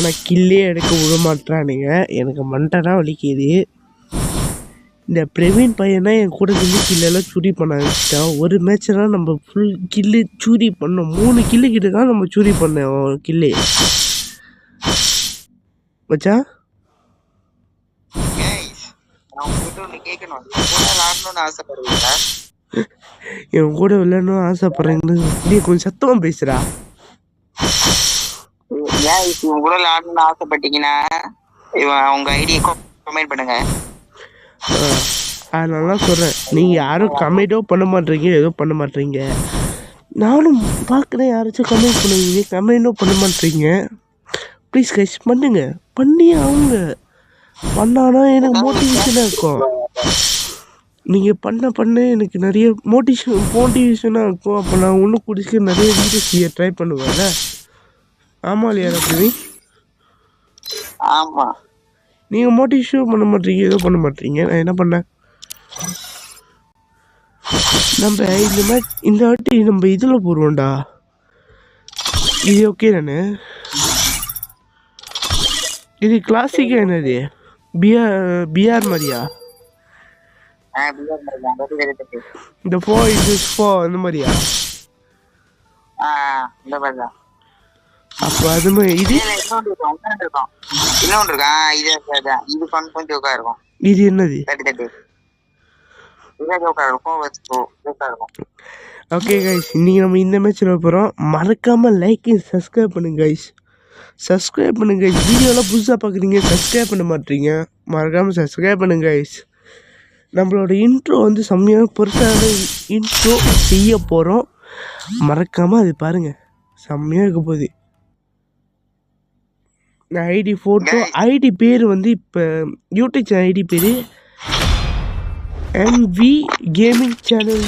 ஆனால் கில்லே எடுக்க விட மாட்டானுங்க. எனக்கு மண்டனா வலிக்குது. இந்த பிரவீன் பையனா என் கூட இருந்து கில்லெல்லாம் சூரி பண்ண ஆரம்பிச்சிட்டான். ஒரு மேட்ச்லாம் நம்ம ஃபுல் கில்லு சூரி பண்ணோம். 3 கில்லு கிட்ட தான் நம்ம சூரி பண்ணோம் கில்லு. மச்சா என் கூட விளையாடணும் ஆசைப்படுறீங்கன்னு நீ கொஞ்சம் சத்தமா பேசுறா. கூட விளையாடணும்னு ஆசைப்பட்டீங்கன்னா உங்க ஐடியை கமெண்ட் பண்ணுங்க. அதனால சொல்கிறேன், நீங்கள் யாரும் கமெண்ட்டோ பண்ண மாட்டீங்க, ஏதோ பண்ண மாட்டீங்க. நானும் பார்க்குறேன் யாராச்சும் கமெண்ட் பண்ணுவீங்க, கமெண்ட்டும் பண்ண மாட்டீங்க. ப்ளீஸ் கைஸ் பண்ணுங்க, பண்ணி அவங்க பண்ணானா எனக்கு மோட்டிவேஷனாக இருக்கும். நீங்கள் பண்ண எனக்கு நிறைய மோட்டிவேஷனாக இருக்கும். அப்போ நான் ஒன்றும் குடிச்சு நிறைய வீடியோ செய்ய ட்ரை பண்ணுவேன்ல. ஆமாம் இல்லையா ரவி? ஆமாம். நீங்கள் மோட்டிவேஷன் பண்ண மாட்டீங்க, ஏதோ பண்ண மாட்டீங்க. நான் என்ன பண்ணேன், நம்ம இந்த வாட்டி நம்ம இதில் போடுவோம்டா. இது ஓகே தானே? இது கிளாசிக்கா என்னது? பிஆர் மாதிரியா? இந்த 4 இந்த மாதிரியா? அப்போ அது மாதிரி இது இது என்னது? ஓகே கைஸ், இன்னைக்கு நம்ம இந்த மேட்ச்ல போகிறோம். மறக்காமல் லைக் சப்ஸ்கிரைப் பண்ணுங்க கைஸ். சப்ஸ்கிரைப் பண்ணுங்க கைஸ். வீடியோலாம் புதுசாக பார்க்குறீங்க, சப்ஸ்கிரைப் பண்ண மாட்டீங்க. மறக்காமல் சப்ஸ்கிரைப் பண்ணுங்க கைஸ். நம்மளோட இன்ட்ரோ வந்து செம்மையான பெருசான இன்ட்ரோ செய்ய போகிறோம். மறக்காமல் அது பாருங்கள், செம்மையாக இருக்க போகுது. ஐடி ஃபோட்டோ ஐடி பேர் வந்து இப்போ யூடியூப் சேனல் ஐடி பேர் எம்வி கேமிங் சேனல்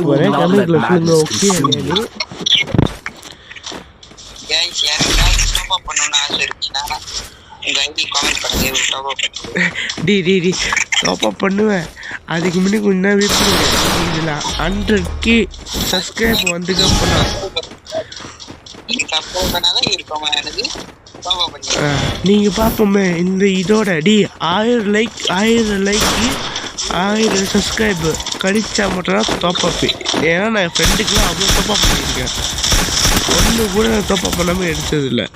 போகிறேன். கமெண்ட்ல சொல்லுங்க ஓகே இல்லையானு. டாப் அப் பண்ணுவேன். அதுக்கு முன்னாடி கொஞ்ச நேரம் வெயிட் பண்ணுவேன். இதில் 100K சப்ஸ்கிரைப் வந்துக்கப்புறம் நீங்கள் பார்ப்போமே இந்த இதோட 1000 சப்ஸ்கிரைப் கழிச்சா மட்டும்தான் டாப் அப்பு. ஏன்னா நான் என் ஃப்ரெண்டுக்கெலாம் அவ்வளோ டாப் அப் பண்ணியிருக்கேன். ஒன்று கூட நான் டாப் அப் பண்ணாமல் எடுத்ததில்லை.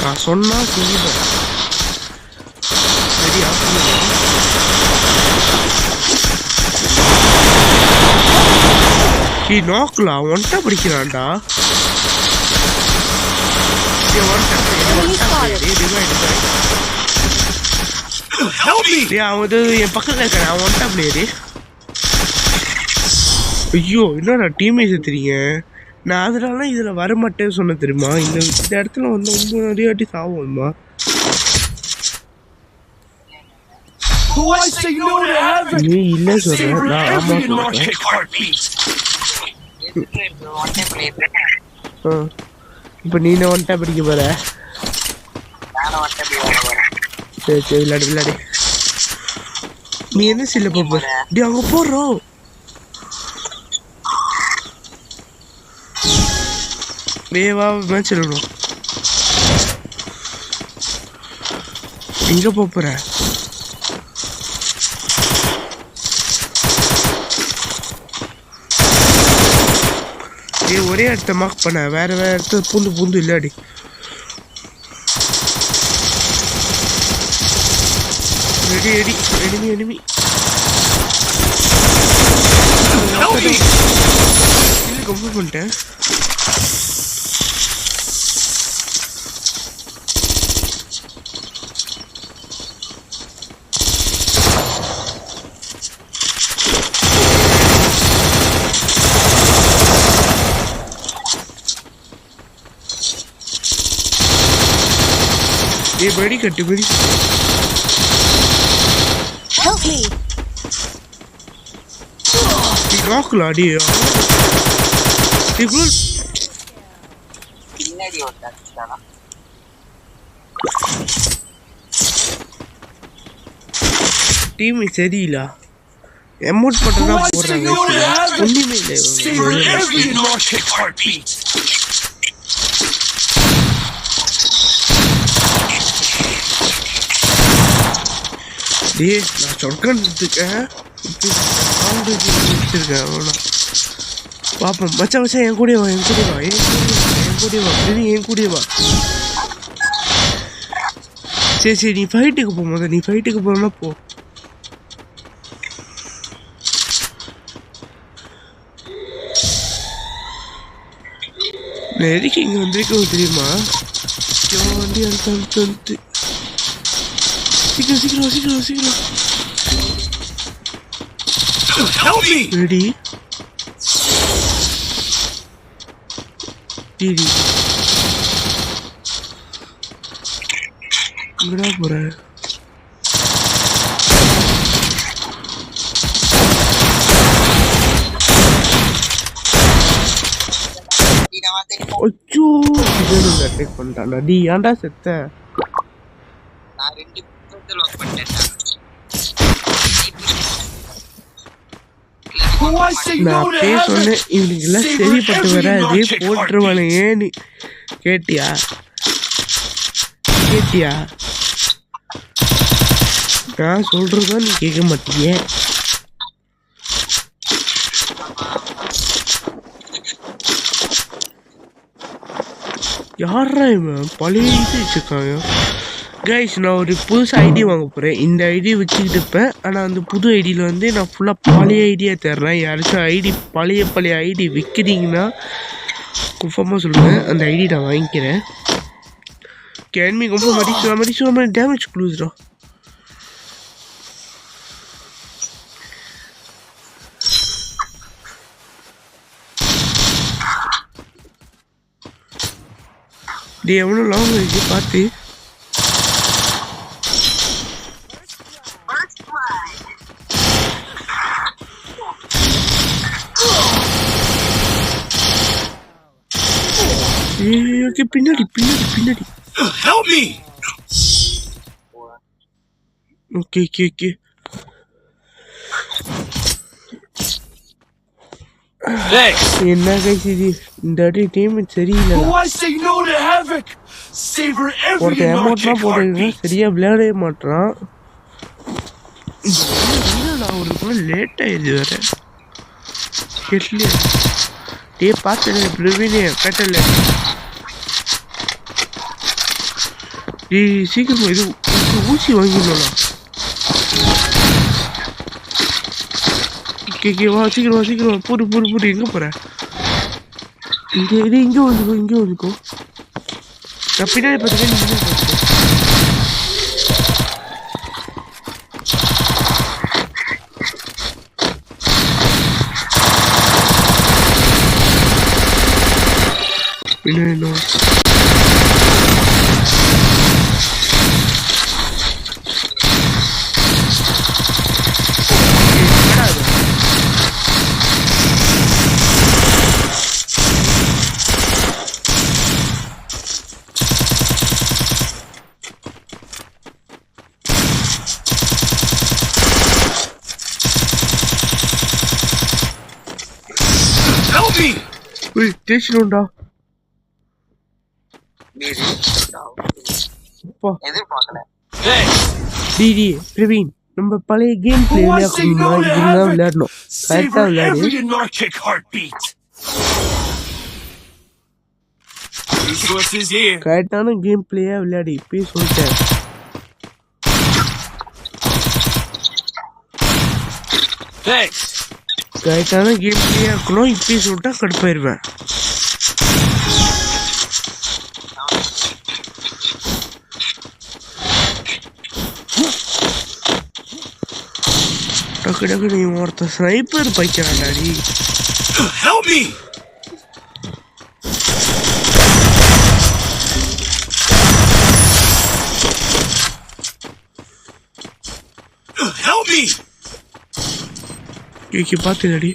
நான் சொன்னால் சொல்லுவேன். ரெடி ஆஃப் நோக்கலாம் ஒன்ட்டா படிக்கிறான்டா. அவன் என் பக்கத்தில் இருக்கான். அவன் ஒன்ட்டா பிளேயரு. ஐயோ என்னடா டீமே சேர்த்துறீங்க. நான் அதனால இதில் வரமாட்டேன்னு சொன்ன தெரியுமா? இந்த இடத்துல வந்து ரொம்ப நிறைய வாட்டி சாவோம்மா. நீ இல்லை சொல்கிறேன், நான் ஆமாம் சொல்கிறேன். இப்போ நீ ஒன்ட்டா படிக்க போகிற? சரி சரி விளையாடு. நீ என்ன சில்ல போற? அங்கே போடுறோம். வேவா மேட்ச் விளையாடும். எங்கே போகிற? ஒரே இடத்த மார்க் பண்ண, வேற இடத்த பூந்து இல்லாடி. ரெடி எனிமி கம்ப்ளீட் பண்ணிட்டேன். बड़ी कट्टी बड़ी नॉक लाड़ी है टीम சரியில்லை. எமோட் பட்டனா போறாங்க. ஒண்ணுமே இல்லை. டேய் நான் சொர்க்கன் இருக்கேன் வச்சிருக்கேன் அவ்வளோ பாப்போம். மச்சான் மச்சான் என் கூட வா என் கூட வா என் கூட வா. சரி சரி நீ ஃபைட்டுக்கு போ நீ ஃபைட்டுக்கு போனா போ. நான் எதுக்கு இங்கே வந்திருக்கோம் தெரியுமா? வண்டி அனுப்பிட்டு வந்து சீக்கிரம் சீக்கிரம் சீக்கிரம் சீக்கிரம் ரெடி டிடி எங்கடா போற? அச்சோ இது அட்டாக் பண்ணிட்டான்டா. டி ஏன்டா செத்த? நான் 2 பேர்த்த லாக் பண்ணிட்டேன். நான் சொன்னேன் இவனுக்கெல்லாம் சரிப்பட்டு வராது போட்டுருவானு. ஏன்னு கேட்டியா? நான் சொல்றதுதான் நீ கேட்க மாட்டீங்க. யாரா இவன் பழைய இது வச்சுருக்காங்க? கைஸ் நான் ஒரு புதுசு ஐடி வாங்க போகிறேன். இந்த ஐடி வச்சுக்கிட்டு இருப்பேன். ஆனால் அந்த புது ஐடியில் வந்து நான் ஃபுல்லாக பழைய ஐடியா தர்றேன். யாராச்சும் ஐடி பழைய ஐடி விற்கிறீங்கன்னா கன்ஃபார்மாக சொல்லுங்கள், அந்த ஐடி நான் வாங்கிக்கிறேன். கேன்மி கன்ஃபார்ம் அடிச்சு டேமேஜ் க்ளூஸ்ரா. டே எவ்வளோ லாங் இருக்கு பார்த்து. ஓகே பின்னாடி ஓகே ஓகே ஓகே என்ன கைஸ் இது இந்த டீம் சரியில்லை. ஒருத்தன் அமௌண்ட்லாம் போட்டு சரியா விளையாடவே மாட்டான். நான் ஒரு லேட் ஆயிடுது வேற கேட்கலையே. டே பார்த்து பிரவீனே கட்டல. சீக்கிரம் இது ஊசி வாங்கிடலாம். வா சீக்கிரம் போடு எங்கே போகிற? இங்கே வந்துக்கோ. நான் பின்னாடி பார்த்துக்கேன். பின்னாடி தேய்ச்சிடும்டா. டிடி பிரவீன் நம்ம பழைய கேம் பிளே விளையாடணும். கரெக்டா விளையாடு. கரெக்டான கேம் பிளேயா விளையாடி இப்பயே சொல்லிட்டேன். கரெக்டான கேம் பிளேயா இருக்கணும். இப்பயே சொல்லிட்டா கடுப்பாயிருவேன். டக்கு நீ ஒருத்த ஸ்னைப்பர் பைக்கிறான்டாடி. கேக்கி பாத்துடி.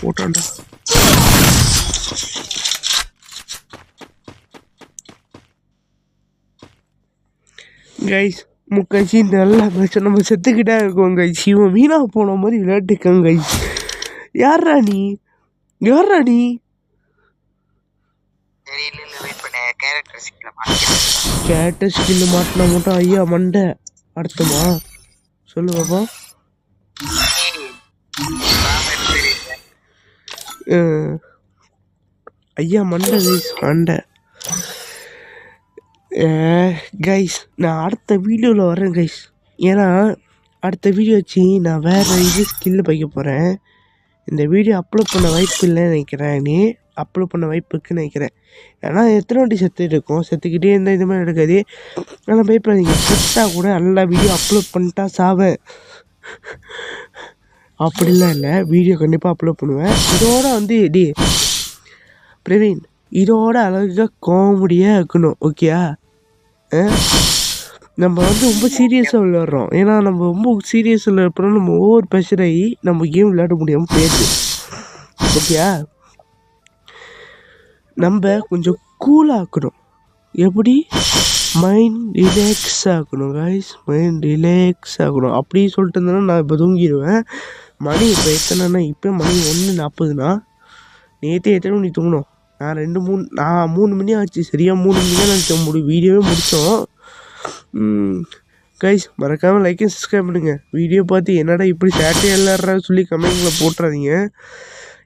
போட்டான்டா. கைஸ் முக்காசி நல்லா மேட்ச் நம்ம செத்துக்கிட்டே இருக்கோம் கைஸ். இவன் வீணா போன மாதிரி விளையாட்டுக்காங்க கைஸ். யாரா நீ? யாரா நீ? சரி இல்ல வெயிட் பண்ண கேரக்டர் ஸ்கில்ல மாத்திக்கிறேன். கேரக்டர் ஸ்கில் மாட்டினா மட்டும் ஐயா மண்டை அடுத்தமா சொல்லு பாப்பா. ஐயா மண்டை கைஸ் மண்டை. கைஸ் நான் அடுத்த வீடியோவில் வரேன் கைஸ். ஏன்னா அடுத்த வீடியோ வச்சு நான் வேறு இது ஸ்கில்லு பைக்க போகிறேன். இந்த வீடியோ அப்லோட் பண்ண வாய்ப்பு இல்லைன்னு நினைக்கிறேன். நீ அப்லோட் பண்ண வாய்ப்பு இருக்குன்னு நினைக்கிறேன். ஏன்னா எத்தனை வாட்டி செத்து இருக்கும், செத்துக்கிட்டே இருந்தால் இது மாதிரி எடுக்காது. ஆனால் பயப்படாதீங்க, செத்தாக கூட நல்லா வீடியோ அப்லோட் பண்ணிட்டா சாவேன் அப்படிலாம் இல்லை. வீடியோ கண்டிப்பாக அப்லோட் பண்ணுவேன். இதோட வந்து பிரவீன் இதோட அழகாக காமெடியாக இருக்கணும். ஓகேயா? நம்ம வந்து ரொம்ப சீரியஸாக விளையாடுறோம். ஏன்னா நம்ம ரொம்ப சீரியஸாக விளையாடுறோம். நம்ம ஓவர் ப்ரெஷர் ஆகி நம்ம கேம் விளையாட முடியாமல் போயிடுது. ஓகேயா? நம்ம கொஞ்சம் கூலாக இருக்கணும். எப்படி? மைண்ட் ரிலாக்ஸ் ஆகணும் கைஸ். மைண்ட் ரிலாக்ஸ் ஆகணும். அப்படி சொல்லிட்டு இருந்தேன்னா நான் இப்போ தூங்கிடுவேன். மணி இப்போ எத்தனைன்னா இப்போ மணி 1:40. நேற்று எத்தனை மணி தூங்கணும்? நான் 3 மணி ஆச்சு. சரியாக 3 மணி தான் நான் வீடியோவே முடித்தோம். கைஸ் மறக்காமல் லைக் அண்ட் சப்ஸ்கிரைப் பண்ணுங்க. வீடியோ பார்த்து என்னடா இப்படி சேட்டை விளையாடுறா சொல்லி கமெண்ட்டில் போட்டுறாதீங்க.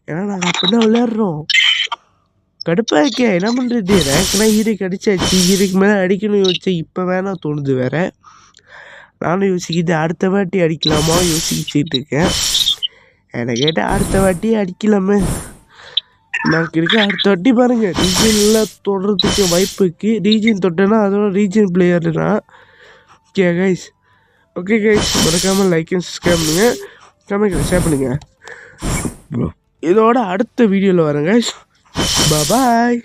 ஏன்னா நாங்கள் அப்படி தான் விளையாடுறோம். கடுப்பாக இருக்கே, என்ன பண்ணுறது? ரேங்க்லாம் ஹீரோக்கு அடிச்சாச்சு. ஹீரோக்கு மேலே அடிக்கணும் யோசிச்சேன். இப்போ வேணாம் தோணுது வேறு. நானும் யோசிக்கிது அடுத்த வாட்டி அடிக்கலாமா யோசிச்சுட்டு இருக்கேன். என்னை கேட்டால் அடுத்த வாட்டி அடிக்கலாமே. நான் இருக்க அடுத்த வாட்டி பாருங்கள் ரீஜியனில் தொடுறதுக்கு வாய்ப்பு இருக்குது. ரீஜியன் தொட்டேன்னா அதோட ரீஜியன் பிளேயர்னா ஓகே கைஸ். ஓகே கைஸ் மறக்காமல் லைக் அண்ட் சப்ஸ்கிரைப் பண்ணுங்கள், கமெண்ட் ஷேர் பண்ணுங்கள். இதோட அடுத்த வீடியோவில் வரேன் கைஸ். பாய்.